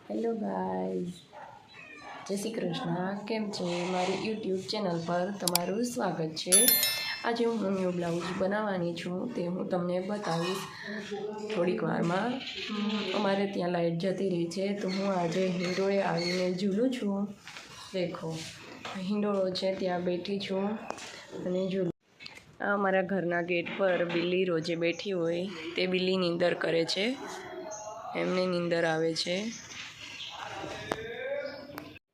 Hello guys, જય શ્રી કૃષ્ણ. કેમ છે? મારી યુટ્યુબ ચેનલ પર તમારું સ્વાગત છે. આજે હું ન્યૂ બ્લાઉઝ બનાવવાની છું, તે હું તમને બતાવીશ થોડીક વારમાં. અમારે ત્યાં લાઇટ જતી રહી છે, તો હું આજે હિંડોળે આવીને ઝૂલું છું. દેખો, હિંડોળો છે ત્યાં બેઠી છું અને ઝૂલું. આ અમારા ઘરના ગેટ પર બિલ્લી રોજે બેઠી હોય તે બિલ્લી નીંદર કરે છે, એમને નીંદર આવે છે.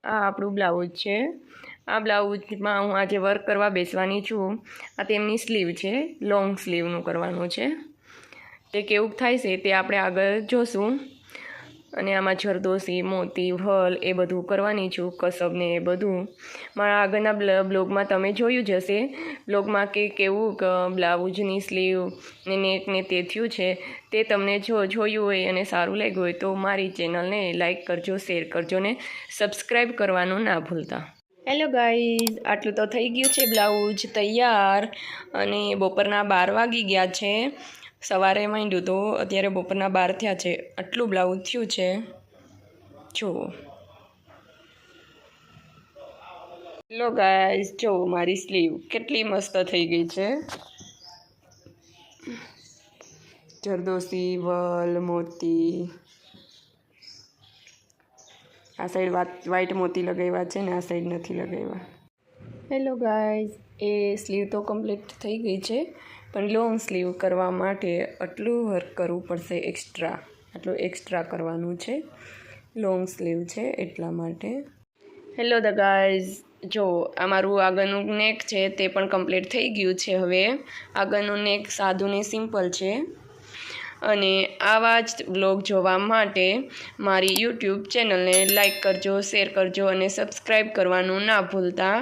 આ આપણું બ્લાઉઝ છે. આ બ્લાઉઝમાં હું આજે વર્ક કરવા બેસવાની છું. આ તેમની સ્લીવ છે, લોંગ સ્લીવનું કરવાનું છે. તે કેવું થાય છે તે આપણે આગળ જોશું. અને આમાં જરદોશી, મોતી, વલ એ બધું કરવાની છું, કસબ ને એ બધું. મારા આગળના બ્લોગમાં તમે જોયું જ હશે, બ્લોગમાં કે કેવું બ્લાઉઝની સ્લીવ ને નેક ને તે થયું છે. તે તમને જોયું હોય અને સારું લાગ્યું હોય તો મારી ચેનલને લાઈક કરજો, શેર કરજો ને સબસ્ક્રાઈબ કરવાનું ના ભૂલતા. હેલો ગાઈઝ, આટલું તો થઈ ગયું છે બ્લાઉઝ તૈયાર. અને બપોરના 12 વાગી ગયા છે. સવારે માંડ્યું તો અત્યારે બપોરના 12 થયા છે. આટલું બ્લાઉઝ થયું છે, જુઓ. હેલો ગાઈઝ, જો મારી સ્લીવ કેટલી મસ્ત થઈ ગઈ છે. જરદોશી, વલ, મોતી. આ સાઈડ વ્હાઈટ મોતી લગાવ્યા છે ને આ સાઈડ નથી લગાવ્યા. હેલો ગાઈઝ, એ સ્લીવ તો કમ્પ્લીટ થઈ ગઈ છે, પણ લોંગ સ્લીવ કરવા માટે આટલું વર્ક કરવું પડશે એક્સ્ટ્રા. આટલું એક્સ્ટ્રા કરવાનું છે, લોંગ સ્લીવ છે એટલા માટે. હેલો ધ ગાઈઝ, જો અમારું આગળનું નેક છે તે પણ કમ્પ્લીટ થઈ ગયું છે. હવે આગળનું નેક સાદું ને સિમ્પલ છે. અને આવા જ બ્લોગ જોવા માટે મારી યુટ્યુબ ચેનલને લાઈક કરજો, શેર કરજો અને સબસ્ક્રાઈબ કરવાનું ના ભૂલતા.